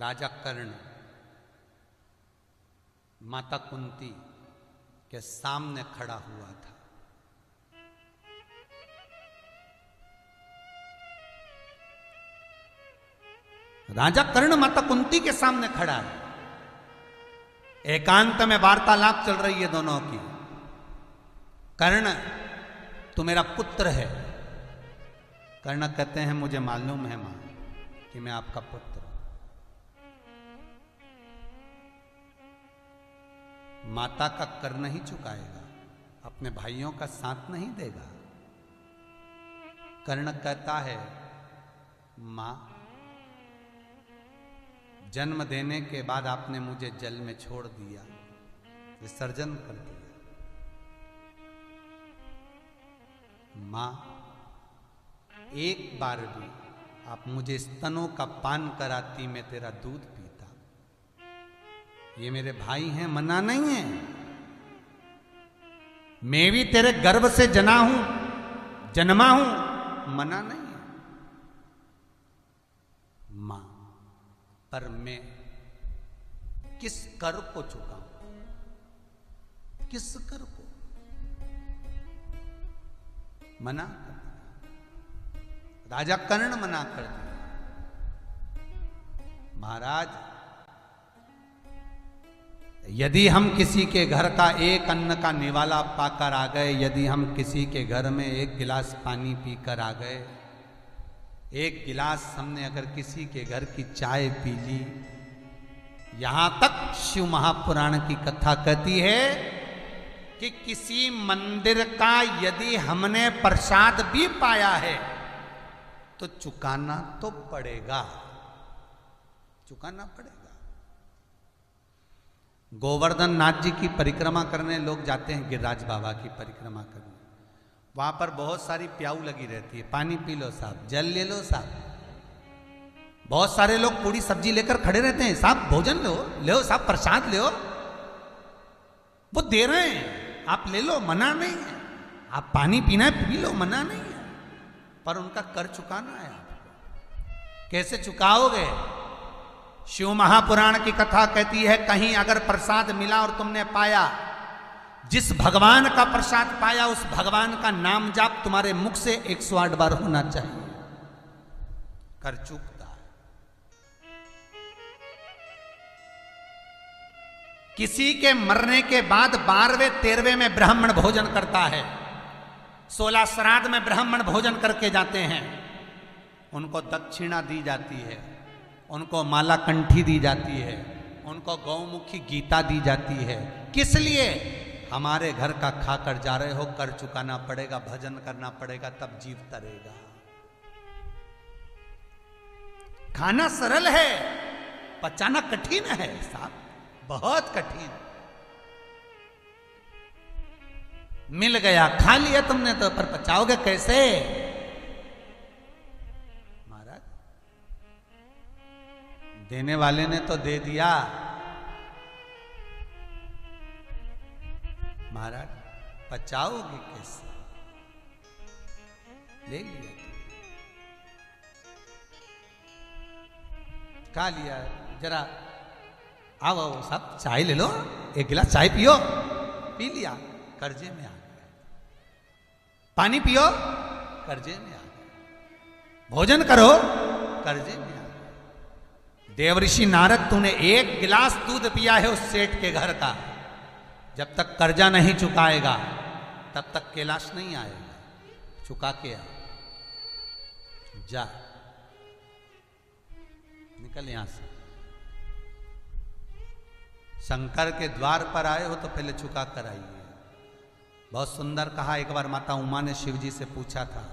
राजा कर्ण माता कुंती के सामने खड़ा हुआ था। राजा कर्ण माता कुंती के सामने खड़ा है। एकांत में वार्तालाप चल रही है दोनों की। कर्ण, तू मेरा पुत्र है। कर्ण कहते हैं मुझे मालूम है मां कि मैं आपका पुत्र हूं। माता का कर नहीं चुकाएगा, अपने भाइयों का साथ नहीं देगा। कर्ण कहता है मां, जन्म देने के बाद आपने मुझे जल में छोड़ दिया, विसर्जन कर दिया। मां, एक बार भी आप मुझे स्तनों का पान कराती, मैं तेरा दूध पीता। ये मेरे भाई हैं, मना नहीं है। मैं भी तेरे गर्भ से जन्मा हूं, मना नहीं है। मां, पर मैं किस कर को चुकाऊं? किस कर को? मना कर दिया। राजा कर्ण मना कर दिया। महाराज, यदि हम किसी के घर का एक अन्न का निवाला पाकर आ गए, यदि हम किसी के घर में एक गिलास पानी पीकर आ गए, एक गिलास हमने अगर किसी के घर की चाय पी ली, यहां तक शिव महापुराण की कथा कहती है कि किसी मंदिर का यदि हमने प्रसाद भी पाया है तो चुकाना तो पड़ेगा, चुकाना पड़ेगा। गोवर्धन नाथ जी की परिक्रमा करने लोग जाते हैं, गिरिराज बाबा की परिक्रमा करने। वहां पर बहुत सारी प्याऊ लगी रहती है, पानी पी लो साहब, जल ले लो साहब। बहुत सारे लोग पूरी सब्जी लेकर खड़े रहते हैं, साहब भोजन लो साहब, प्रसाद लो। वो दे रहे हैं, आप ले लो, मना नहीं है। आप पानी पीना है पी लो, मना नहीं है। पर उनका कर चुकाना है आपको। कैसे चुकाओगे? शिव महापुराण की कथा कहती है, कहीं अगर प्रसाद मिला और तुमने पाया, जिस भगवान का प्रसाद पाया उस भगवान का नाम जाप तुम्हारे मुख से 108 बार होना चाहिए। कर चुकता है। किसी के मरने के बाद 12वें 13वें में ब्राह्मण भोजन करता है, 16 श्राद्ध में ब्राह्मण भोजन करके जाते हैं। उनको दक्षिणा दी जाती है, उनको माला कंठी दी जाती है, उनको गौमुखी गीता दी जाती है। किस लिए? हमारे घर का खाकर जा रहे हो, कर चुकाना पड़ेगा, भजन करना पड़ेगा, तब जीव तरेगा। खाना सरल है, पचाना कठिन है साहब, बहुत कठिन। मिल गया, खा लिया तुमने तो, पर पचाओगे कैसे? महाराज, देने वाले ने तो दे दिया। महाराज, पचाओगे कैसे? ले लिया, खा लिया। जरा आओ सब, चाय ले लो, एक गिलास चाय पियो, पी लिया, कर्जे में आ गया। पानी पियो, कर्जे में आ गया। भोजन करो, कर्जे में आ गया। देवऋषि नारद, तूने एक गिलास दूध पिया है उस सेठ के घर का, जब तक कर्जा नहीं चुकाएगा तब तक कैलाश नहीं आएगा। चुका के आ, जा, निकल यहां से। शंकर के द्वार पर आए हो तो पहले चुका कर आइए। बहुत सुंदर कहा। एक बार माता उमा ने शिव जी से पूछा था,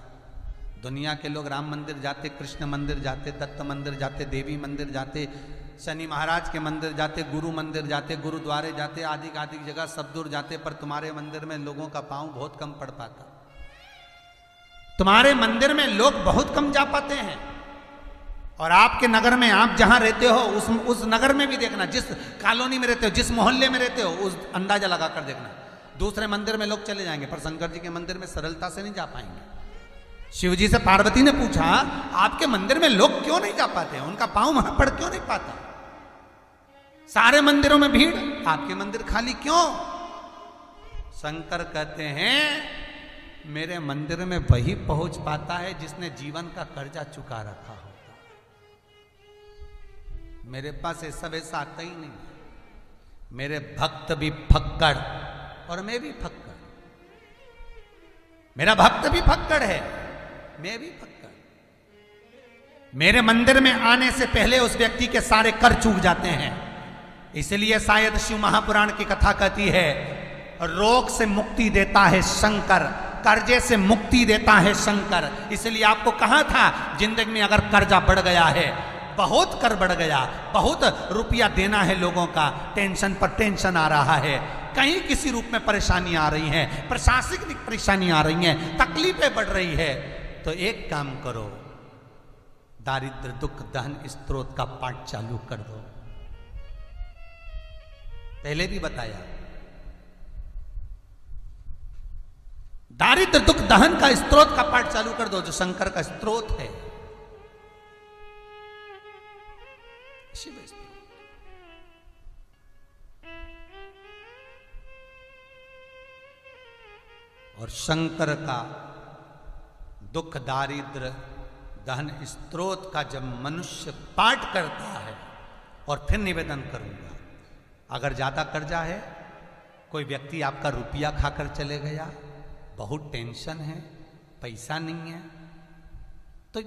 दुनिया के लोग राम मंदिर जाते, कृष्ण मंदिर जाते, दत्त मंदिर जाते, देवी मंदिर जाते, शनि महाराज के मंदिर जाते, गुरु मंदिर जाते, गुरुद्वारे जाते, आदि आदि जगह सब दूर जाते, पर तुम्हारे मंदिर में लोगों का पांव बहुत कम पड़ पाता। तुम्हारे मंदिर में लोग बहुत कम जा पाते हैं। और आपके नगर में, आप जहां रहते हो उस नगर में भी देखना, जिस कॉलोनी में रहते हो, जिस मोहल्ले में रहते हो, उस अंदाजा लगा कर देखना। दूसरे मंदिर में लोग चले जाएंगे, पर शंकर जी के मंदिर में सरलता से नहीं जा पाएंगे। शिव जी से पार्वती ने पूछा, आपके मंदिर में लोग क्यों नहीं जा पाते हैं? उनका पांव वहां पड़ क्यों नहीं पाता? सारे मंदिरों में भीड़, आपके मंदिर खाली क्यों? शंकर कहते हैं मेरे मंदिर में वही पहुंच पाता है जिसने जीवन का कर्जा चुका रखा होता। मेरे पास ये सब ऐसा आता ही नहीं। मेरे भक्त भी फक्कड़ और मैं भी फक्कड़, मेरा भक्त भी फक्कड़ है, मैं भी फक्कड़। मेरे मंदिर में आने से पहले उस व्यक्ति के सारे कर चूक जाते हैं। इसलिए शायद शिव महापुराण की कथा कहती है रोग से मुक्ति देता है शंकर, कर्जे से मुक्ति देता है शंकर। इसलिए आपको कहा था जिंदगी में अगर कर्जा बढ़ गया है, बहुत कर बढ़ गया, बहुत रुपया देना है लोगों का, टेंशन पर टेंशन आ रहा है, कहीं किसी रूप में परेशानी आ रही है, प्रशासनिक परेशानी आ रही है, तकलीफें बढ़ रही है, तो एक काम करो, दारिद्र दुख दहन स्त्रोत का पाठ चालू कर दो। पहले भी बताया, दारिद्र दुख दहन का स्त्रोत का पाठ चालू कर दो, जो शंकर का स्त्रोत है, शिव स्त्रोत। और शंकर का दुख दारिद्र दहन स्त्रोत का जब मनुष्य पाठ करता है, और फिर निवेदन करूंगा, अगर ज्यादा कर्जा है, कोई व्यक्ति आपका रुपया खाकर चले गया, बहुत टेंशन है, पैसा नहीं है, तो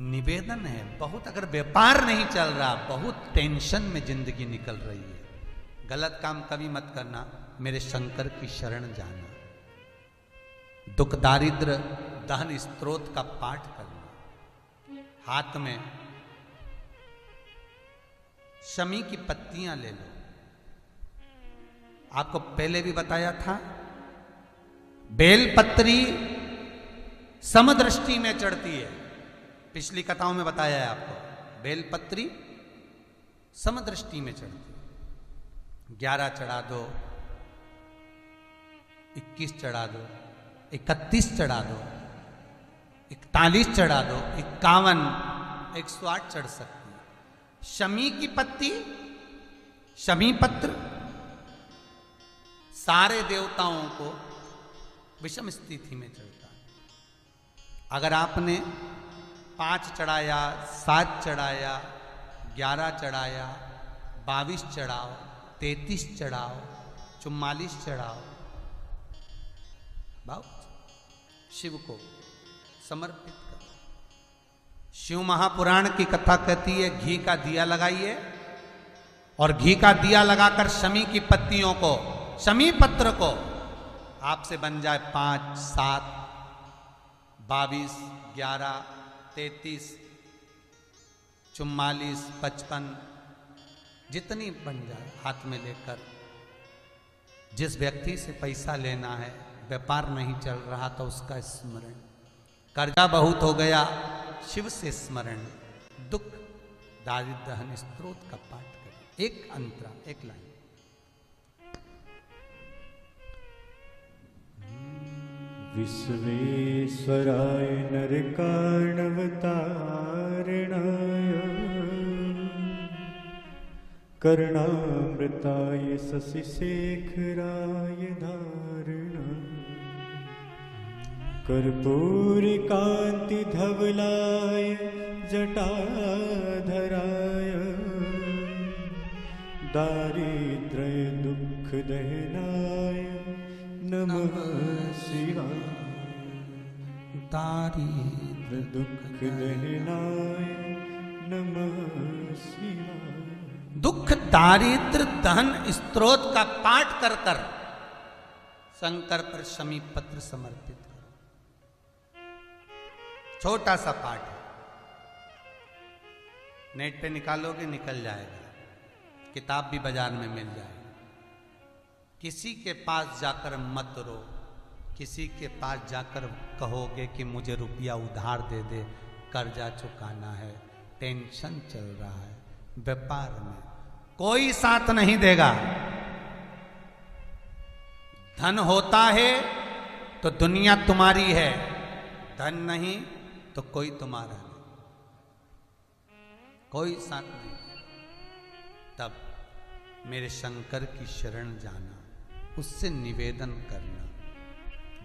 निवेदन है, बहुत अगर व्यापार नहीं चल रहा, बहुत टेंशन में जिंदगी निकल रही है, गलत काम कभी मत करना, मेरे शंकर की शरण जाना, दुख दारिद्र दहन स्त्रोत का पाठ करना, हाथ में शमी की पत्तियां ले लो। आपको पहले भी बताया था, बेलपत्री समदृष्टि में चढ़ती है, पिछली कथाओं में बताया है आपको, बेलपत्री समदृष्टि में चढ़ती है। 11 चढ़ा दो, 21 चढ़ा दो, 31 चढ़ा दो, 41 चढ़ा दो, 51, 108 चढ़ सकती है। शमी की पत्ती, शमी पत्र सारे देवताओं को विषम स्थिति में चढ़ता है। अगर आपने 5 चढ़ाया, 7 चढ़ाया, 11 चढ़ाया, 22 चढ़ाओ, 33 चढ़ाओ, 44 चढ़ाओ, बहुत शिव को समर्पित करो। शिव महापुराण की कथा कहती है घी का दिया लगाइए, और घी का दिया लगाकर शमी की पत्तियों को, शमी पत्र को आपसे बन जाए 5, 7, 22, 11, 33, 44, 55, जितनी बन जाए, हाथ में लेकर जिस व्यक्ति से पैसा लेना है, व्यापार नहीं चल रहा तो उसका स्मरण, कर्जा बहुत हो गया, शिव से स्मरण, दुख दारिद्र दहन स्त्रोत का पाठ करें। एक अंतरा, एक लाइन, विश्वेश्वराय नरकार्णवतारणाय कर्णामृताय शशिशेखराय धारणा कर्पूरकान्ति धवलाय जटाधराय दारिद्र्य दुःख दहनाय नमः शिवाय। दारिद्र दुःख दहनाय नमः शिवाय। दुख दारिद्र दहन स्त्रोत का पाठ कर कर शंकर पर शमी पत्र समर्पित करो। छोटा सा पाठ है, नेट पे निकालोगे निकल जाएगा, किताब भी बाजार में मिल जाएगी। किसी के पास जाकर मत रो, किसी के पास जाकर कहोगे कि मुझे रुपया उधार दे दे, कर्जा चुकाना है, टेंशन चल रहा है, व्यापार में कोई साथ नहीं देगा। धन होता है तो दुनिया तुम्हारी है, धन नहीं तो कोई तुम्हारा नहीं, कोई साथ नहीं। तब मेरे शंकर की शरण जाना, उससे निवेदन करना,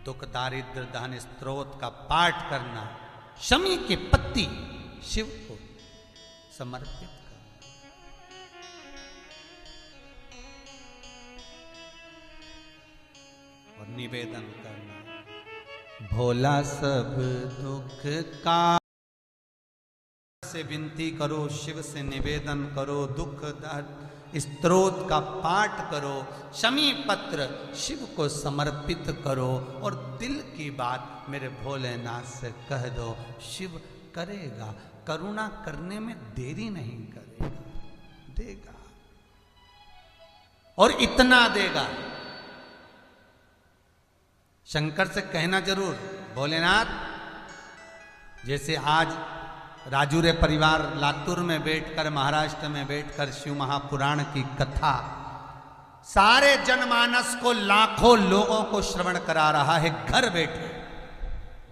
दुख दारिद्र दहन स्तोत्र का पाठ करना, शमी के पत्ती शिव को समर्पित करना और निवेदन करना, भोला सब दुख का से विनती करो, शिव से निवेदन करो, दुख दर्द स्तोत्र का पाठ करो, शमी पत्र शिव को समर्पित करो और दिल की बात मेरे भोलेनाथ से कह दो। शिव करेगा, करुणा करने में देरी नहीं करेगा, देगा और इतना देगा। शंकर से कहना जरूर, भोलेनाथ जैसे आज राजूरे परिवार लातूर में बैठकर, महाराष्ट्र में बैठकर शिव महापुराण की कथा सारे जनमानस को, लाखों लोगों को श्रवण करा रहा है घर बैठे।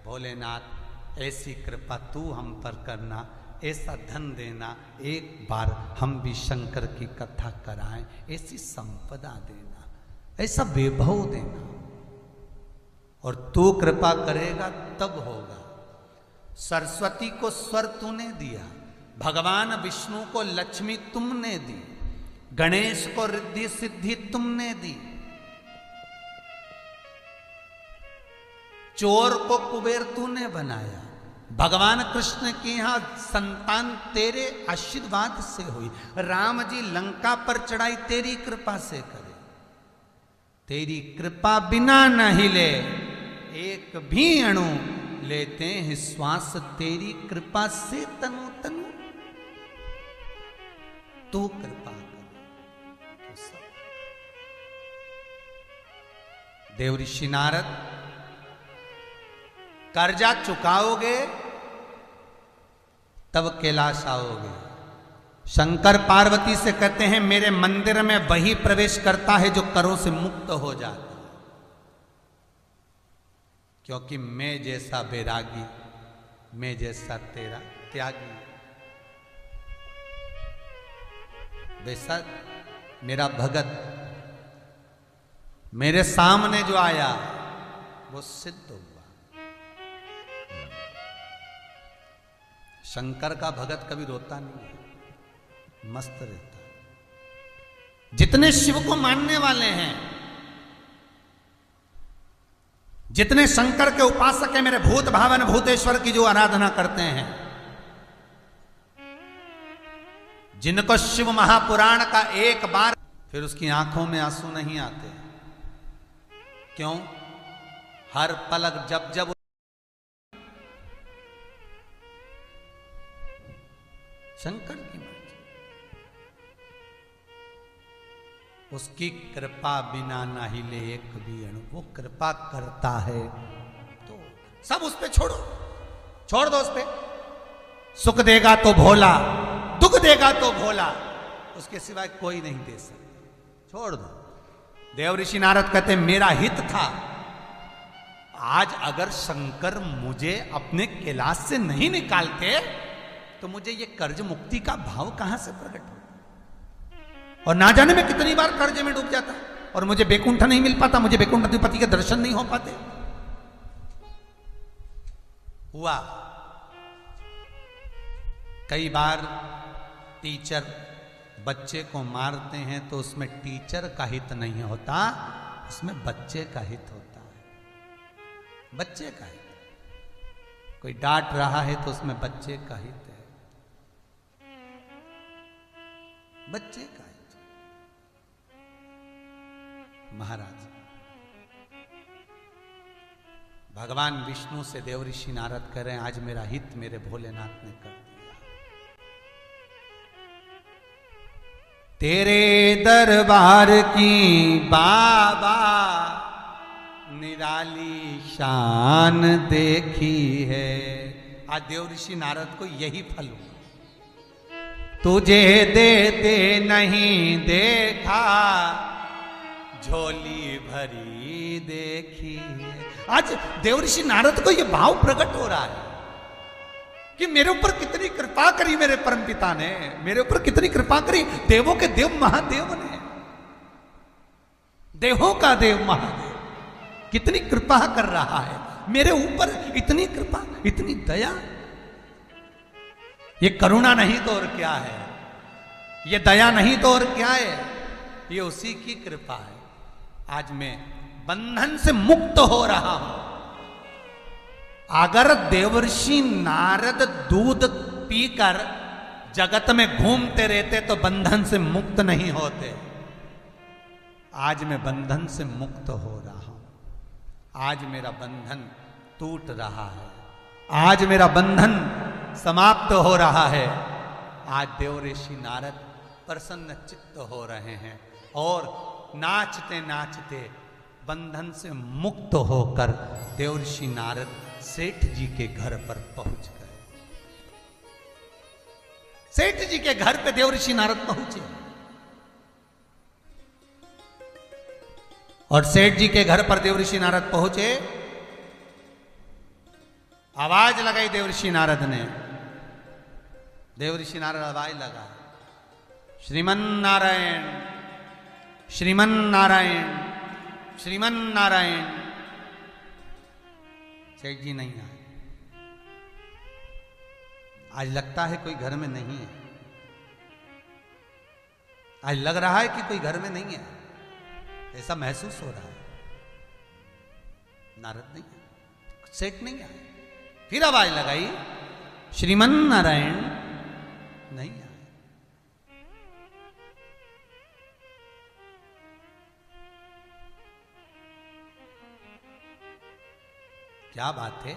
भोलेनाथ ऐसी कृपा तू हम पर करना, ऐसा धन देना, एक बार हम भी शंकर की कथा कराएं, ऐसी संपदा देना, ऐसा वैभव देना, और तू कृपा करेगा तब होगा। सरस्वती को स्वर तूने दिया, भगवान विष्णु को लक्ष्मी तुमने दी, गणेश को रिद्धि सिद्धि तुमने दी, चोर को कुबेर तूने बनाया, भगवान कृष्ण के यहां संतान तेरे आशीर्वाद से हुई, राम जी लंका पर चढ़ाई तेरी कृपा से करे, तेरी कृपा बिना न हिले एक भी अणु, लेते हैं श्वास तेरी कृपा से तनु तनु, तू कृपा कर तो सब। देव ऋषि नारद, कर्जा चुकाओगे तब कैलाश आओगे। शंकर पार्वती से कहते हैं मेरे मंदिर में वही प्रवेश करता है जो करों से मुक्त हो जाता, क्योंकि मैं जैसा बैरागी, मैं जैसा तेरा त्यागी। बेशक मेरा भगत मेरे सामने जो आया वो सिद्ध हुआ। शंकर का भगत कभी रोता नहीं है, मस्त रहता। जितने शिव को मानने वाले हैं, जितने शंकर के उपासक हैं, मेरे भूत भावन भूतेश्वर की जो आराधना करते हैं, जिनको शिव महापुराण का एक बार, फिर उसकी आंखों में आंसू नहीं आते। क्यों? हर पलक जब जब शंकर की मर्जी, उसकी कृपा बिना ना हिले एक भी अणु, वो कृपा करता है तो सब उस पे छोड़ो, छोड़ दो उस पे। सुख देगा तो भोला, दुख देगा तो भोला, उसके सिवाय कोई नहीं दे सकता, छोड़ दो। देव ऋषि नारद कहते मेरा हित था, आज अगर शंकर मुझे अपने कैलाश से नहीं निकालते तो मुझे ये कर्ज मुक्ति का भाव कहां से प्रकट होता, और ना जाने में कितनी बार कर्ज में डूब जाता, और मुझे बैकुंठ नहीं मिल पाता, मुझे बैकुंठ अधिपति के दर्शन नहीं हो पाते। हुआ कई बार टीचर बच्चे को मारते हैं तो उसमें टीचर का हित नहीं होता, उसमें बच्चे का हित होता है, बच्चे का हित। कोई डांट रहा है तो उसमें बच्चे का हित है, बच्चे का हित। महाराज भगवान विष्णु से देव ऋषि नारद कह रहे हैं आज मेरा हित मेरे भोलेनाथ ने कर दिया। तेरे दरबार की बाबा निराली शान देखी है। आज देव ऋषि नारद को यही फल हुआ, तुझे देते नहीं देखा झोली भरी देखी है। आज देव ऋषि नारद को यह भाव प्रकट हो रहा है कि मेरे ऊपर कितनी कृपा करी मेरे परमपिता ने, मेरे ऊपर कितनी कृपा करी देवों के देव महादेव ने। देवों का देव महादेव कितनी कृपा कर रहा है मेरे ऊपर, इतनी कृपा, इतनी दया। ये करुणा नहीं तो और क्या है, ये दया नहीं तो और क्या है, ये उसी की कृपा है। आज मैं बंधन से मुक्त हो रहा हूं। अगर देवर्षि नारद दूध पीकर जगत में घूमते रहते तो बंधन से मुक्त नहीं होते। आज मैं बंधन से मुक्त हो रहा हूं। आज मेरा बंधन टूट रहा है, आज मेरा बंधन समाप्त हो रहा है। आज देवर्षि नारद प्रसन्न चित्त हो रहे हैं और नाचते नाचते बंधन से मुक्त होकर देवर्षि नारद सेठ जी के घर पर पहुंच गए। सेठ जी के घर पे देवर्षि नारद पहुंचे और सेठ जी के घर पर देवर्षि नारद पहुंचे। आवाज लगाई देवर्षि नारद ने। देवर्षि नारद आवाज लगा, श्रीमन नारायण, श्रीमन नारायण, श्रीमन नारायण। सेठ जी नहीं आए। आज लगता है कोई घर में नहीं है। आज लग रहा है कि कोई घर में नहीं है, ऐसा महसूस हो रहा है। नारद नहीं है, सेठ नहीं आए। फिर आवाज लगाई, श्रीमन नारायण, नहीं आए। क्या बात है,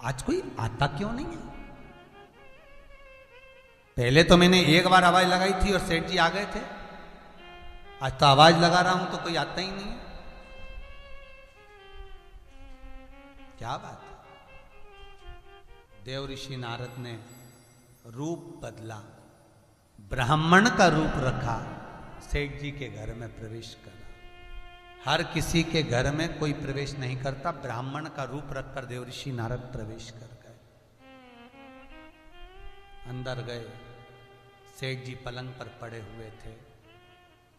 आज कोई आता क्यों नहीं है? पहले तो मैंने एक बार आवाज लगाई थी और सेठ जी आ गए थे। आज तो आवाज लगा रहा हूं तो कोई आता ही नहीं है। क्या बात है। देवर्षि नारद ने रूप बदला, ब्राह्मण का रूप रखा, सेठ जी के घर में प्रवेश करा। हर किसी के घर में कोई प्रवेश नहीं करता, ब्राह्मण का रूप रखकर देवर्षि नारद प्रवेश कर गए। अंदर गए, सेठ जी पलंग पर पड़े हुए थे,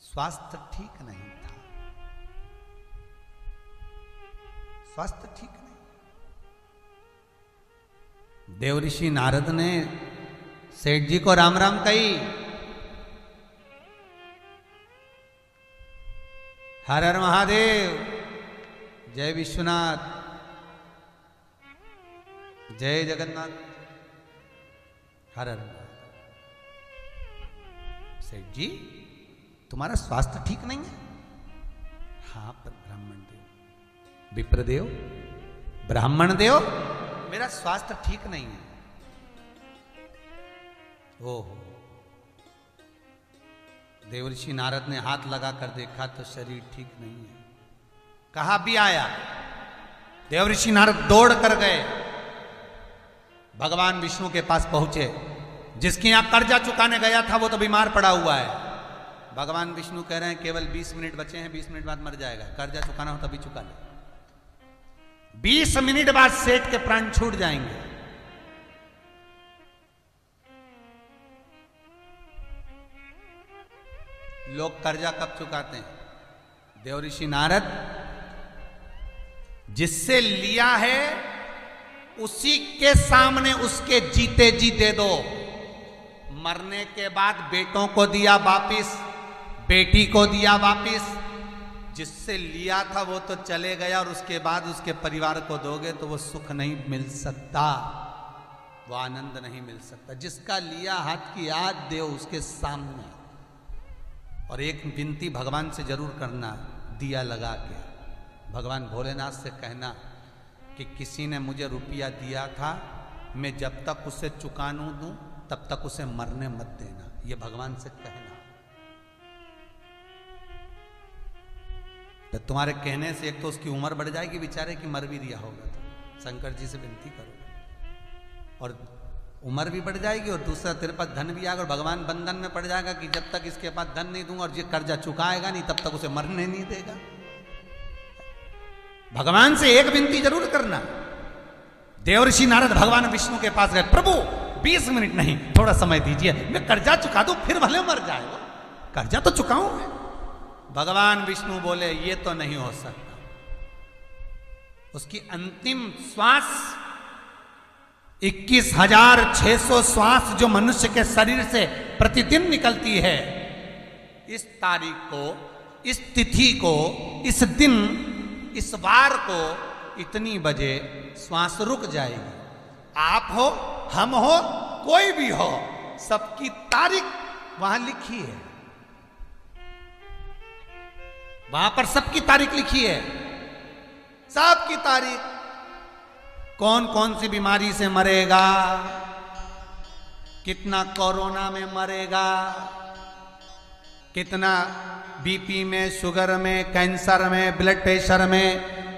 स्वास्थ्य ठीक नहीं था, स्वास्थ्य ठीक नहीं। देवर्षि नारद ने सेठ जी को राम राम कही। हर हर महादेव, जय विश्वनाथ, जय जगन्नाथ, हर हर महादेव। सेठ जी, तुम्हारा स्वास्थ्य ठीक नहीं है? हाँ, पर ब्राह्मण देव, विप्रदेव, ब्राह्मण देव, मेरा स्वास्थ्य ठीक नहीं है। ओहो। देवर्षि नारद ने हाथ लगाकर देखा तो शरीर ठीक नहीं है। कहाँ भी आया? देवर्षि नारद दौड़ कर गए, भगवान विष्णु के पास पहुंचे। जिसके यहां कर्जा चुकाने गया था वो तो बीमार पड़ा हुआ है। भगवान विष्णु कह रहे हैं केवल 20 मिनट बचे हैं, 20 मिनट बाद मर जाएगा। कर्जा चुकाना हो तभी चुका ले। 20 मिनट बाद सेठ के प्राण छूट जाएंगे। लोग कर्जा कब चुकाते हैं? देवर्षि नारद, जिससे लिया है उसी के सामने उसके जीते जी दे दो। मरने के बाद बेटों को दिया वापिस, बेटी को दिया वापिस। जिससे लिया था वो तो चले गया और उसके बाद उसके परिवार को दोगे तो वो सुख नहीं मिल सकता, वो आनंद नहीं मिल सकता। जिसका लिया हाथ की याद दे उसके सामने। और एक विनती भगवान से जरूर करना, दिया लगा के भगवान भोलेनाथ से कहना कि किसी ने मुझे रुपया दिया था, मैं जब तक उसे चुका न दूं तब तक उसे मरने मत देना। ये भगवान से कहना। तो तुम्हारे कहने से एक तो उसकी उम्र बढ़ जाएगी बेचारे की, मर भी दिया होगा तो शंकर जी से विनती करो, और उम्र भी बढ़ जाएगी और दूसरा तेरे पास धन भी आएगा। और भगवान बंधन में पड़ जाएगा कि जब तक इसके पास धन नहीं दूंगा और ये कर्जा चुकाएगा नहीं तब तक उसे मरने नहीं देगा। भगवान से एक विनती जरूर करना। देवर्षि नारद भगवान विष्णु के पास गए, प्रभु 20 मिनट नहीं, थोड़ा समय दीजिए, मैं कर्जा चुका दूं, फिर भले मर जाए। कर्जा तो चुकाऊं मैं। भगवान विष्णु बोले ये तो नहीं हो सकता। उसकी अंतिम श्वास 21,600 श्वास जो मनुष्य के शरीर से प्रतिदिन निकलती है, इस तारीख को, इस तिथि को, इस दिन, इस वार को इतनी बजे श्वास रुक जाएगी। आप हो, हम हो, कोई भी हो, सबकी तारीख वहां लिखी है। वहां पर सबकी तारीख लिखी है, सबकी तारीख। कौन कौन सी बीमारी से मरेगा, कितना कोरोना में मरेगा, कितना बीपी में, शुगर में, कैंसर में, ब्लड प्रेशर में,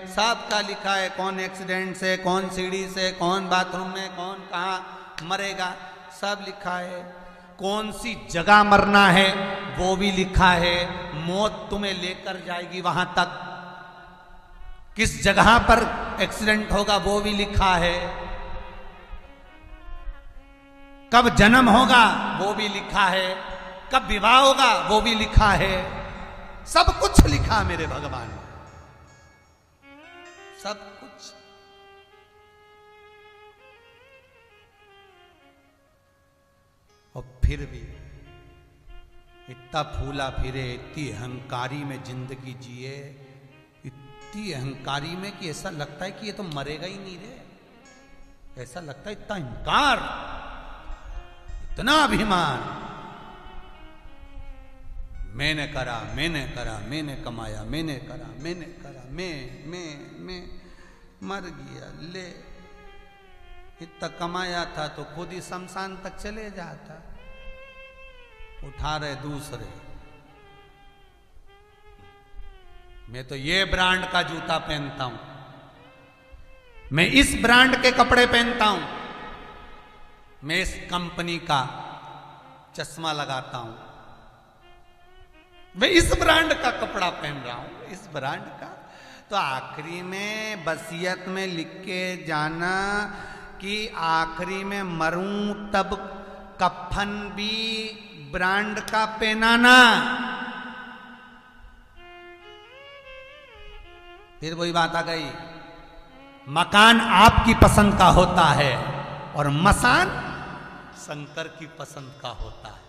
सब का लिखा है। कौन एक्सीडेंट से, कौन सीढ़ी से, कौन बाथरूम में, कौन कहाँ मरेगा, सब लिखा है। कौन सी जगह मरना है वो भी लिखा है। मौत तुम्हें लेकर जाएगी वहां तक। किस जगह पर एक्सीडेंट होगा वो भी लिखा है। कब जन्म होगा वो भी लिखा है। कब विवाह होगा वो भी लिखा है। सब कुछ लिखा मेरे भगवान ने, सब कुछ। और फिर भी इतना फूला फिरे, इतनी अहंकारी में जिंदगी जिए, इतनी अहंकारी में कि ऐसा लगता है कि ये तो मरेगा ही नहीं रे। ऐसा लगता है इतना अहंकार, इतना अभिमान। मैंने करा, मैंने करा, मैंने कमाया, मैंने करा, मैंने करा, मैं मर गया। ले, इतना कमाया था तो खुद ही शमशान तक चले जाता। उठा रहे दूसरे। मैं तो ये ब्रांड का जूता पहनता हूं, मैं इस ब्रांड के कपड़े पहनता हूं, मैं इस कंपनी का चश्मा लगाता हूं, मैं इस ब्रांड का कपड़ा पहन रहा हूं, इस ब्रांड का। तो आखिरी में वसीयत में लिख के जाना कि आखिरी में मरूं तब कफन भी ब्रांड का पहनाना। फिर वही बात आ गई, मकान आपकी पसंद का होता है और मसान शंकर की पसंद का होता है।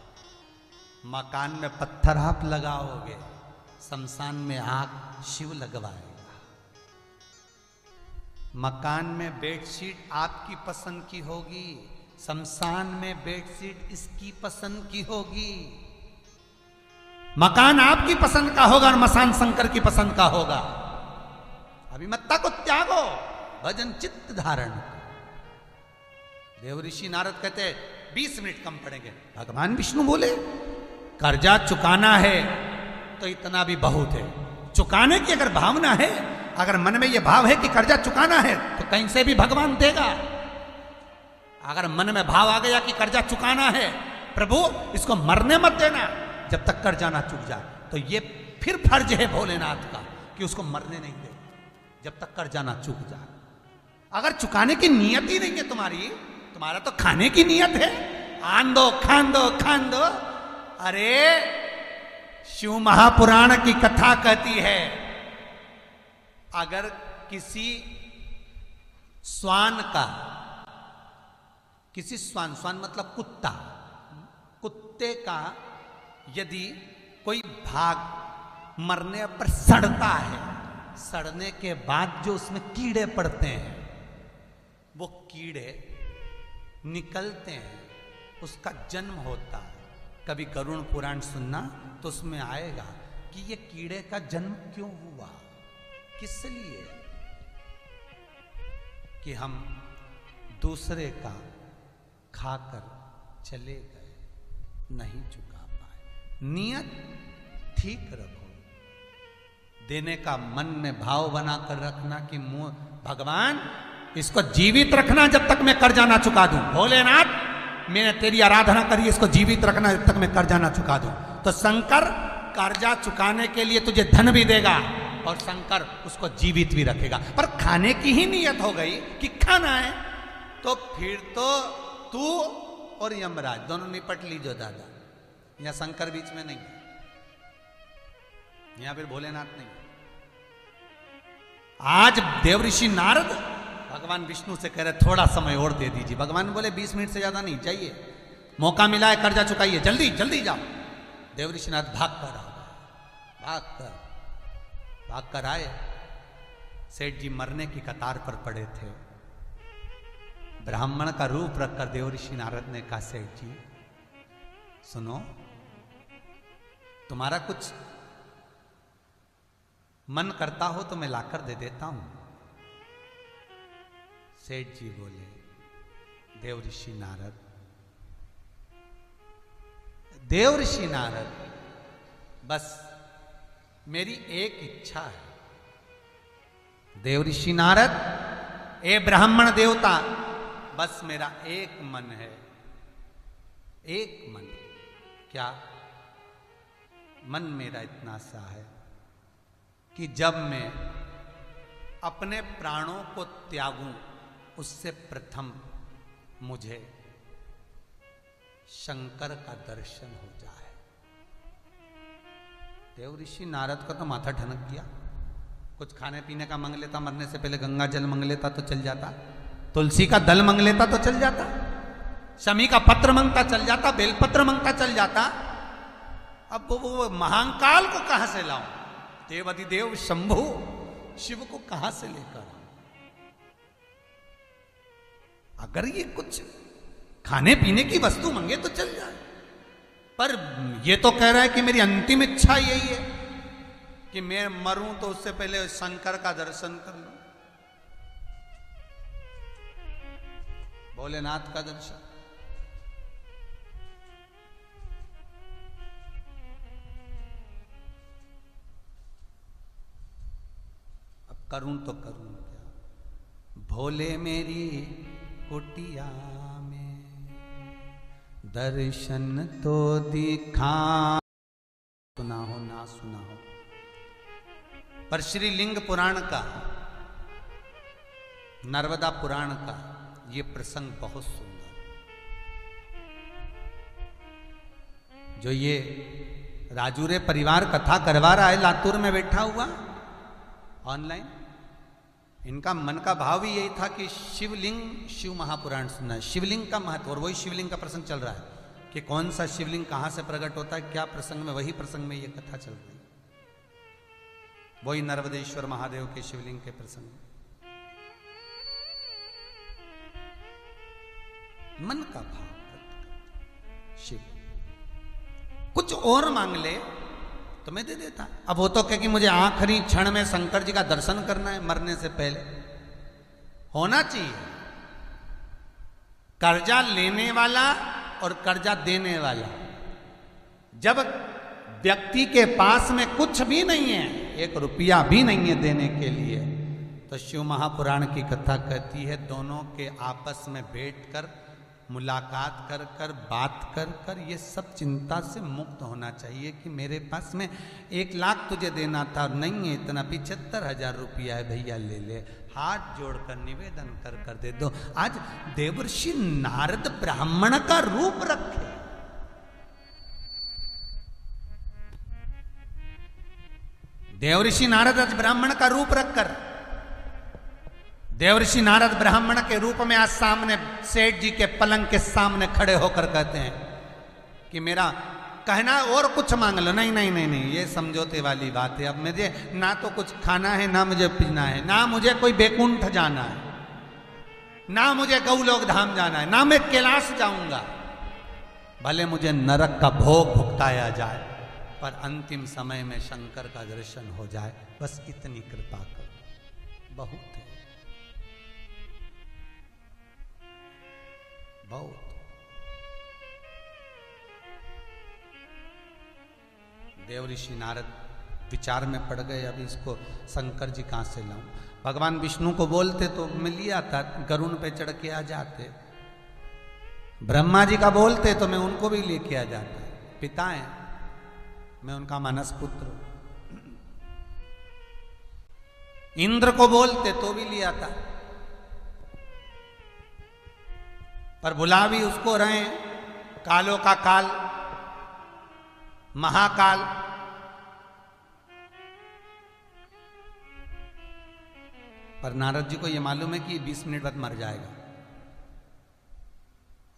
मकान में पत्थर आप लगाओगे, शमशान में आग शिव लगवाएगा। मकान में बेडशीट आपकी पसंद की होगी, शमशान में बेडशीट इसकी पसंद की होगी। मकान आपकी पसंद का होगा और मसान शंकर की पसंद का होगा। अभिमत्ता को त्यागो, भजन चित्त धारण। देव ऋषि नारद कहते 20 मिनट कम पड़ेंगे। भगवान विष्णु बोले कर्जा चुकाना है तो इतना भी बहुत है। चुकाने की अगर भावना है, अगर मन में यह भाव है कि कर्जा चुकाना है, तो कहीं से भी भगवान देगा। अगर मन में भाव आ गया कि कर्जा चुकाना है, प्रभु इसको मरने मत देना जब तक कर्जा ना चुक जाए, तो ये फिर फर्ज है भोलेनाथ का कि उसको मरने नहीं दे जब तक कर्जा ना चुक जाए। अगर चुकाने की नियत ही नहीं है तुम्हारी, तुम्हारा तो खाने की नियत है, आन दो, खान दो, खान दो। अरे शिव महापुराण की कथा कहती है, अगर किसी स्वान का, किसी स्वान, स्वान मतलब कुत्ता, कुत्ते का यदि कोई भाग मरने पर सड़ता है, सड़ने के बाद जो उसमें कीड़े पड़ते हैं, वो कीड़े निकलते हैं, उसका जन्म होता है। कभी गरुड़ पुराण सुनना तो उसमें आएगा कि ये कीड़े का जन्म क्यों हुआ, किस लिए, कि हम दूसरे का खाकर चले गए, नहीं चुका पाए। नियत ठीक रखो, देने का मन में भाव बनाकर रखना कि मुंह भगवान इसको जीवित रखना जब तक मैं कर्जा ना चुका दूं। भोलेनाथ मैंने तेरी आराधना करी, इसको जीवित रखना जब तक मैं कर्जा ना चुका दूं। तो शंकर कर्जा चुकाने के लिए तुझे धन भी देगा और शंकर उसको जीवित भी रखेगा। पर खाने की ही नियत हो गई कि खाना है, तो फिर तो तू और यमराज दोनों निपट लीजो दादा, या शंकर बीच में नहीं है। या फिर भोलेनाथ नहीं। आज देवऋषि नारद भगवान विष्णु से कह रहे थोड़ा समय और दे दीजिए। भगवान बोले 20 मिनट से ज्यादा नहीं चाहिए, मौका मिला है, कर्जा चुकाइए, जल्दी जल्दी जाओ। देवऋषि नारद भाग कर आए। सेठ जी मरने की कतार पर पड़े थे। ब्राह्मण का रूप रखकर देवऋषि नारद ने कहा, सेठ जी सुनो, तुम्हारा कुछ मन करता हो तो मैं लाकर दे देता हूं। सेठ जी बोले, देवऋषि नारद बस मेरी एक इच्छा है। देवऋषि नारद, ए ब्राह्मण देवता, बस मेरा एक मन है, एक मन। क्या मन? मेरा इतना सा है कि जब मैं अपने प्राणों को त्यागूं उससे प्रथम मुझे शंकर का दर्शन हो जाए। देवऋषि नारद का तो माथा ठनक गया। कुछ खाने पीने का मांग लेता, मरने से पहले गंगा जल मांग लेता तो चल जाता, तुलसी का दल मांग लेता तो चल जाता, शमी का पत्र मांगता चल जाता, बेलपत्र मांगता चल जाता। अब वो महाकाल को कहां से लाऊं? देवाधिदेव शंभु शिव को कहां से लेकर आऊं? अगर ये कुछ खाने पीने की वस्तु मांगे तो चल जाए, पर ये तो कह रहा है कि मेरी अंतिम इच्छा यही है कि मैं मरूं तो उससे पहले शंकर का दर्शन कर लूं, भोलेनाथ का दर्शन। अब करूं तो करूं क्या? भोले मेरी कुटिया में दर्शन तो दिखा। सुना हो ना सुना हो, पर श्री लिंग पुराण का, नर्मदा पुराण का ये प्रसंग बहुत सुंदर, जो ये राजूरे परिवार कथा करवा रहा है लातूर में बैठा हुआ ऑनलाइन, इनका मन का भाव ही यही था कि शिवलिंग, शिव महापुराण सुनना है, शिवलिंग का महत्व। और वही शिवलिंग का प्रसंग चल रहा है कि कौन सा शिवलिंग कहां से प्रकट होता है, क्या प्रसंग में, वही प्रसंग में ये कथा चल रही है, वही नर्मदेश्वर महादेव के शिवलिंग के प्रसंग। मन का भाव शिव, कुछ और मांग ले तो मैं दे देता। अब वो तो कहे कि मुझे आखिरी क्षण में शंकर जी का दर्शन करना है, मरने से पहले होना चाहिए। कर्जा लेने वाला और कर्जा देने वाला, जब व्यक्ति के पास में कुछ भी नहीं है, 1 रुपया भी नहीं है देने के लिए, तो शिव महापुराण की कथा कहती है दोनों के आपस में बैठकर मुलाकात कर कर, बात कर कर, ये सब चिंता से मुक्त होना चाहिए कि मेरे पास में 1 लाख तुझे देना था और नहीं है इतना, 75,000 रुपया है भैया ले ले, हाथ जोड़कर निवेदन कर कर दे दो। आज देवर्षि नारद ब्राह्मण का रूप रखे, देवर्षि नारद आज ब्राह्मण का रूप रखकर, देवर्षि नारद ब्राह्मण के रूप में आज सामने सेठ जी के पलंग के सामने खड़े होकर कहते हैं कि मेरा कहना और कुछ मांग लो। नहीं नहीं नहीं नहीं, ये समझौते वाली बात है। अब मुझे ना तो कुछ खाना है, ना मुझे पीना है, ना मुझे कोई बैकुंठ जाना है, ना मुझे गौलोक धाम जाना है, ना मैं कैलाश जाऊंगा, भले मुझे नरक का भोग भुगताया जाए, पर अंतिम समय में शंकर का दर्शन हो जाए, बस इतनी कृपा करो। बहुत है, बहुत। देवऋषि नारद विचार में पड़ गए, अभी इसको शंकर जी कहां से लाऊं। भगवान विष्णु को बोलते तो मैं लिया था, गरुण पे चढ़ के आ जाते, ब्रह्मा जी का बोलते तो मैं उनको भी लेके आ जाता, पिता हैं, मैं उनका मानस पुत्र। इंद्र को बोलते तो भी लिया था, पर बुला भी उसको रहे, कालों का काल, महाकाल, पर नारद जी को यह मालूम है कि 20 मिनट बाद मर जाएगा,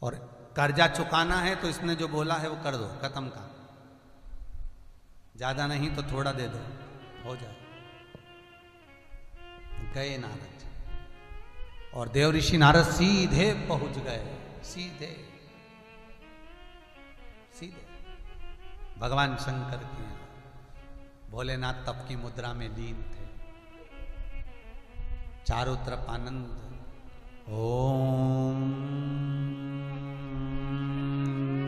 और कर्जा चुकाना है तो इसने जो बोला है वो कर दो, खत्म का, ज्यादा नहीं तो थोड़ा दे दो, हो जाए। गए नारद जी, और देव ऋषि नारद सीधे पहुंच गए, सीधे सीधे भगवान शंकर के यहाँ। भोलेनाथ तप की मुद्रा में लीन थे, चारों तरफ आनंद। ओम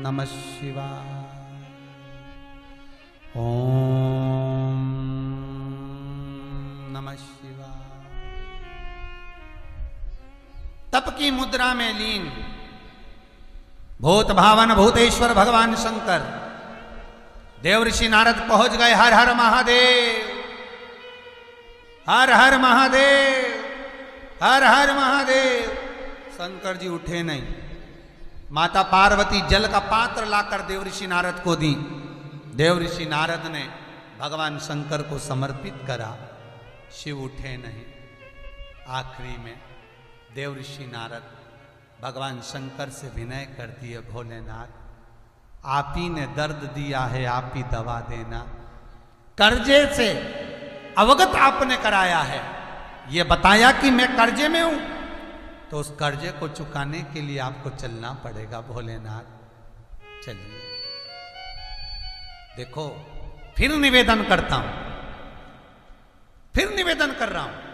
नमः शिवाय, ओम नमः शिवाय। तप की मुद्रा में लीन भूत भावन भूतेश्वर भगवान शंकर, देव ऋषि नारद पहुंच गए। हर हर महादेव, हर हर महादेव, हर हर महादेव। शंकर जी उठे नहीं। माता पार्वती जल का पात्र लाकर देव ऋषि नारद को दी। देव ऋषि नारद ने भगवान शंकर को समर्पित करा। शिव उठे नहीं। आखिरी में देव ऋषि नारद भगवान शंकर से विनय कर दिए, भोलेनाथ आप ही ने दर्द दिया है, आप ही दवा देना। कर्जे से अवगत आपने कराया है, ये बताया कि मैं कर्जे में हूं, तो उस कर्जे को चुकाने के लिए आपको चलना पड़ेगा भोलेनाथ। चलिए, देखो फिर निवेदन करता हूं, फिर निवेदन कर रहा हूं।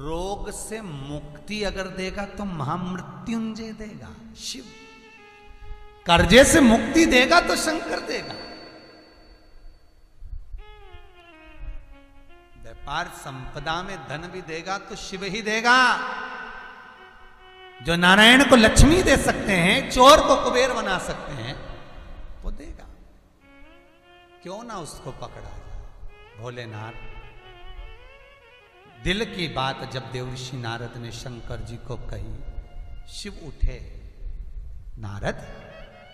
रोग से मुक्ति अगर देगा तो महामृत्युंजय देगा शिव, कर्जे से मुक्ति देगा तो शंकर देगा। व्यापार संपदा में धन भी देगा तो शिव ही देगा। जो नारायण को लक्ष्मी दे सकते हैं, चोर को कुबेर बना सकते हैं, वो देगा। क्यों ना उसको पकड़ा जाए। भोलेनाथ, दिल की बात जब देवर्षि नारद ने शंकर जी को कही, शिव उठे। नारद,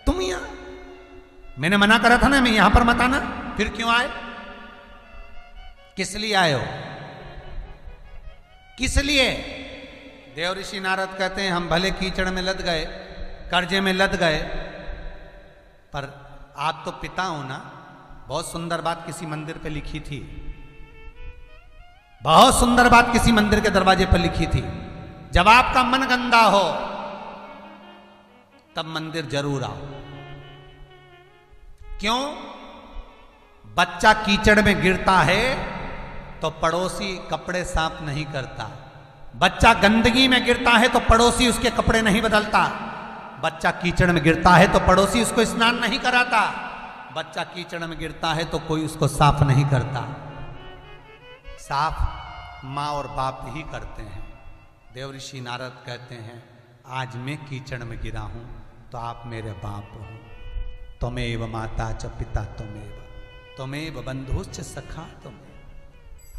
तुम यहां, मैंने मना करा था ना मैं यहां पर मत आना, फिर क्यों आए? किस लिए आए हो? किस लिए? देवर्षि नारद कहते हैं हम भले कीचड़ में लद गए, कर्जे में लद गए, पर आप तो पिता हो ना। बहुत सुंदर बात किसी मंदिर पे लिखी थी, बहुत सुंदर बात किसी मंदिर के दरवाजे पर लिखी थी, जब आपका मन गंदा हो तब मंदिर जरूर आओ। क्यों? बच्चा कीचड़ में गिरता है तो पड़ोसी कपड़े साफ नहीं करता। बच्चा गंदगी में गिरता है तो पड़ोसी उसके कपड़े नहीं बदलता। बच्चा कीचड़ में गिरता है तो पड़ोसी उसको स्नान नहीं कराता। बच्चा कीचड़ में गिरता है तो कोई उसको साफ नहीं करता। साफ माँ और बाप ही करते हैं। देवर्षि नारद कहते हैं आज मैं कीचड़ में गिरा हूं तो आप मेरे बाप हो। त्वमेव माता च पिता त्वमेव बंधुश्च सखा त्वमेव।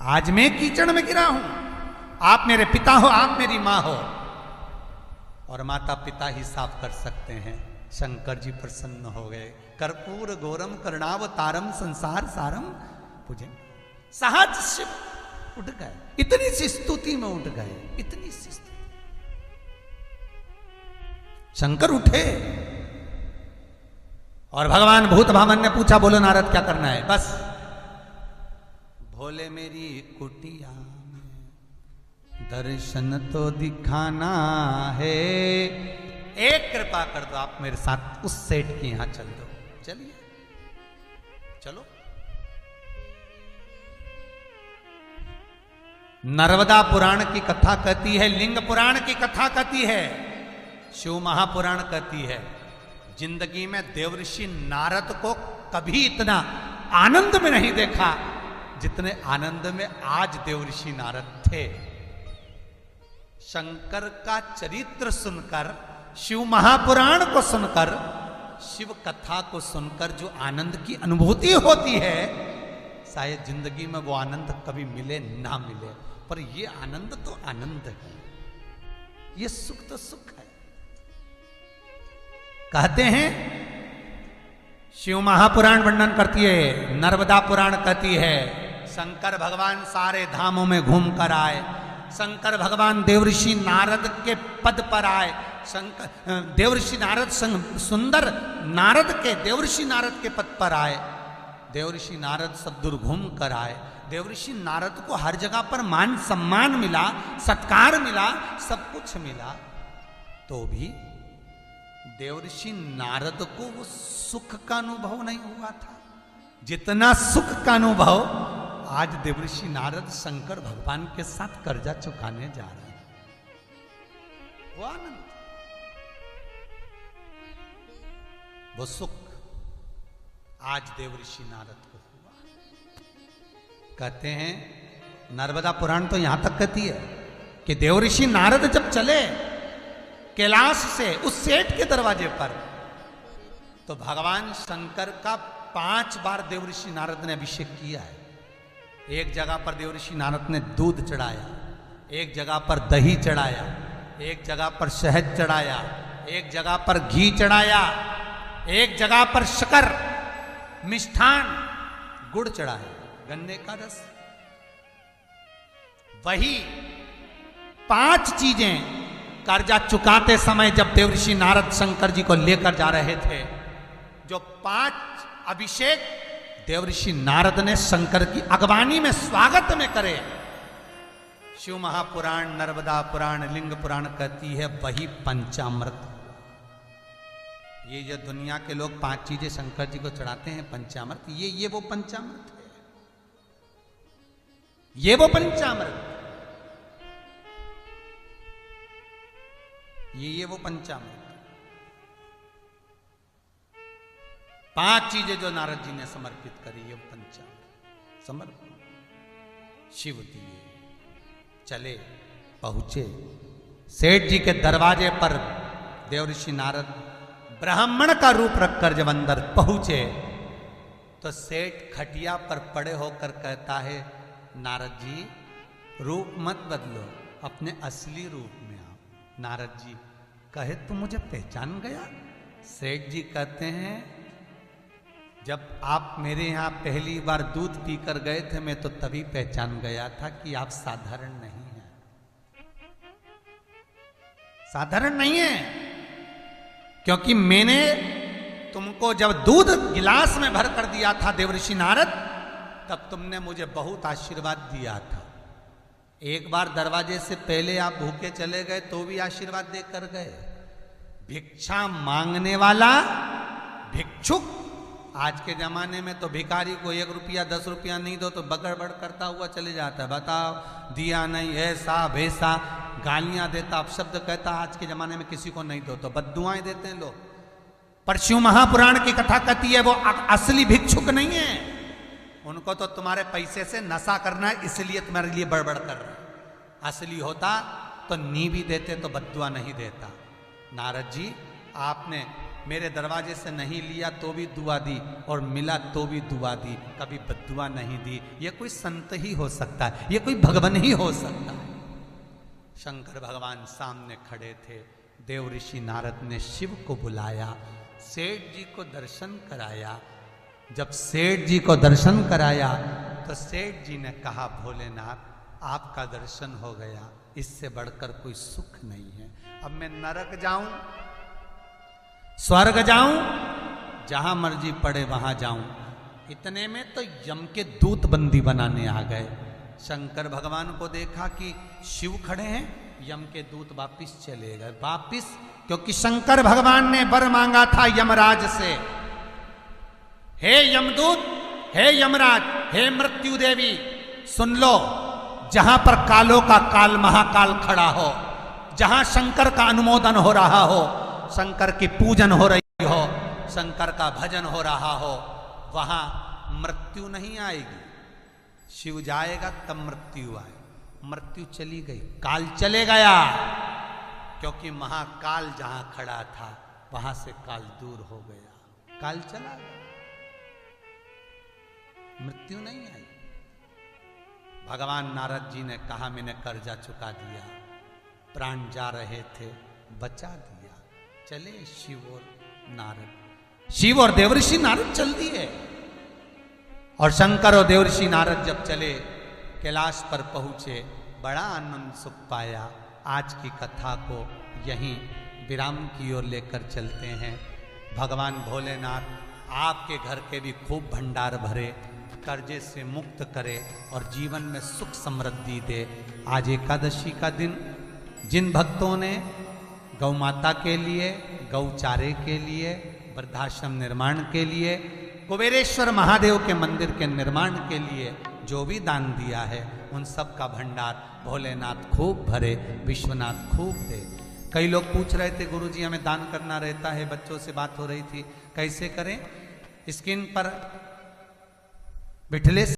आज मैं कीचड़ में गिरा हूं, आप मेरे पिता हो, आप मेरी माँ हो, और माता पिता ही साफ कर सकते हैं। शंकर जी प्रसन्न हो गए। कर्पूर गौरम करुणावतारम संसार सारम पूजन। सहज शिव उठ गए, इतनी सी स्तुति में उठ गए, इतनी सी स्तुति। शंकर उठे और भगवान भूत भावन ने पूछा, बोलो नारद क्या करना है? बस भोले मेरी कुटिया में दर्शन तो दिखाना है, एक कृपा कर दो, आप मेरे साथ उस सेठ के यहां चल दो। चलिए चलो। नर्मदा पुराण की कथा कहती है, लिंग पुराण की कथा कहती है, शिव महापुराण कहती है, जिंदगी में देवर्षि नारद को कभी इतना आनंद में नहीं देखा जितने आनंद में आज देवर्षि नारद थे। शंकर का चरित्र सुनकर, शिव महापुराण को सुनकर, शिव कथा को सुनकर जो आनंद की अनुभूति होती है, शायद जिंदगी में वो आनंद कभी मिले ना मिले, पर ये आनंद तो आनंद है, ये सुख तो सुख है। कहते हैं शिव महापुराण वर्णन करती है, नर्मदा पुराण कहती है, शंकर भगवान सारे धामों में घूम कर आए, शंकर भगवान देवऋषि नारद के पद पर आए, शंकर देवऋषि नारद सुंदर नारद के देवऋषि नारद के पद पर आए, देवऋषि नारद सब दूर घूम कर आए। देवऋषि नारद को हर जगह पर मान सम्मान मिला, सत्कार मिला, सब कुछ मिला, तो भी देवऋषि नारद को वो सुख का अनुभव नहीं हुआ था जितना सुख का अनुभव आज देवऋषि नारद शंकर भगवान के साथ कर्जा चुकाने जा रहे हैं। वो आनंद, वो सुख आज देवऋषि नारद को हुआ। कहते हैं नर्मदा पुराण तो यहां तक कहती है कि देवऋषि नारद जब चले कैलाश से उस सेठ के दरवाजे पर, तो भगवान शंकर का 5 बार देवऋषि नारद ने अभिषेक किया है। एक जगह पर देवऋषि नारद ने दूध चढ़ाया, एक जगह पर दही चढ़ाया, एक जगह पर शहद चढ़ाया, एक जगह पर घी चढ़ाया, एक जगह पर शक्कर मिष्ठान गुड़ चढ़ाया, गन्ने का रस। वही 5 चीजें कर्जा चुकाते समय जब देवऋषि नारद शंकर जी को लेकर जा रहे थे, जो 5 अभिषेक देवऋषि नारद ने शंकर की अगवानी में स्वागत में करे। शिव महापुराण, नर्मदा पुराण, लिंग पुराण कहती है वही पंचामृत। ये जो दुनिया के लोग 5 चीजें शंकर जी को चढ़ाते हैं पंचामृत, ये वो पंचामृत है, ये वो पंचामृत, ये वो पंचामृत। 5 चीजें जो नारद जी ने समर्पित करी, ये पंचामृत समर्पण शिव दिए। चले पहुंचे सेठ जी के दरवाजे पर, देवऋषि नारद ब्राह्मण का रूप रखकर जब अंदर पहुंचे तो सेठ खटिया पर पड़े होकर कहता है, नारद जी रूप मत बदलो, अपने असली रूप में आओ। नारद जी कहे तुम मुझे पहचान गया? सेठ जी कहते हैं जब आप मेरे यहाँ पहली बार दूध पीकर गए थे, मैं तो तभी पहचान गया था कि आप साधारण नहीं हैं, साधारण नहीं है। क्योंकि मैंने तुमको जब दूध गिलास में भर कर दिया था देवऋषि नारद, तब तुमने मुझे बहुत आशीर्वाद दिया था। एक बार दरवाजे से पहले आप भूखे चले गए तो भी आशीर्वाद देकर गए। भिक्षा मांगने वाला भिक्षुक, आज के जमाने में तो भिखारी को 1 रुपया 10 रुपया नहीं दो तो बगड़बड़ करता हुआ चले जाता है, बताओ दिया नहीं, ऐसा वैसा गालियां देता, अपशब्द कहता। आज के जमाने में किसी को नहीं दो तो बद्दुआएं देते हैं लोग। पर शिव महापुराण की कथा कहती है वो असली भिक्षुक नहीं है, उनको तो तुम्हारे पैसे से नशा करना है इसलिए तुम्हारे लिए बड़बड़ कर रहे हैं। असली होता तो नी भी देते तो बद्दुआ नहीं देता। नारद जी आपने मेरे दरवाजे से नहीं लिया तो भी दुआ दी और मिला तो भी दुआ दी, कभी बद्दुआ नहीं दी। ये कोई संत ही हो सकता है, ये कोई भगवान ही हो सकता है। शंकर भगवान सामने खड़े थे। देवऋषि नारद ने शिव को बुलाया, सेठ जी को दर्शन कराया। जब सेठ जी को दर्शन कराया तो सेठ जी ने कहा भोलेनाथ आपका दर्शन हो गया, इससे बढ़कर कोई सुख नहीं है। अब मैं नरक जाऊं, स्वर्ग जाऊं, जहां मर्जी पड़े वहां जाऊं। इतने में तो यम के दूत बंदी बनाने आ गए। शंकर भगवान को देखा कि शिव खड़े हैं, यम के दूत वापिस चले गए। वापिस क्योंकि शंकर भगवान ने वर मांगा था यमराज से, हे यमदूत, हे यमराज, हे मृत्यु देवी, सुन लो, जहां पर कालों का काल महाकाल खड़ा हो, जहां शंकर का अनुमोदन हो रहा हो, शंकर की पूजन हो रही हो, शंकर का भजन हो रहा हो, वहां मृत्यु नहीं आएगी। शिव जाएगा तब मृत्यु आए। मृत्यु चली गई, काल चले गया, क्योंकि महाकाल जहां खड़ा था वहां से काल दूर हो गया, काल चला गया, मृत्यु नहीं आई। भगवान नारद जी ने कहा मैंने कर्जा चुका दिया, प्राण जा रहे थे बचा दिया। चले शिव और नारद, शिव और देवऋषि नारद चल दिए। और शंकर और देवर्षि नारद जब चले कैलाश पर पहुँचे, बड़ा आनंद सुख पाया। आज की कथा को यहीं विराम की ओर लेकर चलते हैं। भगवान भोलेनाथ आपके घर के भी खूब भंडार भरे, कर्जे से मुक्त करे और जीवन में सुख समृद्धि दे। आज एकादशी का दिन जिन भक्तों ने गौ माता के लिए, गौचारे के लिए, वृद्धाश्रम निर्माण के लिए, कुबेरेश्वर महादेव के मंदिर के निर्माण के लिए जो भी दान दिया है, उन सब का भंडार भोलेनाथ खूब भरे, विश्वनाथ खूब दे। कई लोग पूछ रहे थे, गुरुजी हमें दान करना रहता है, बच्चों से बात हो रही थी, कैसे करें? स्क्रीन पर बिठले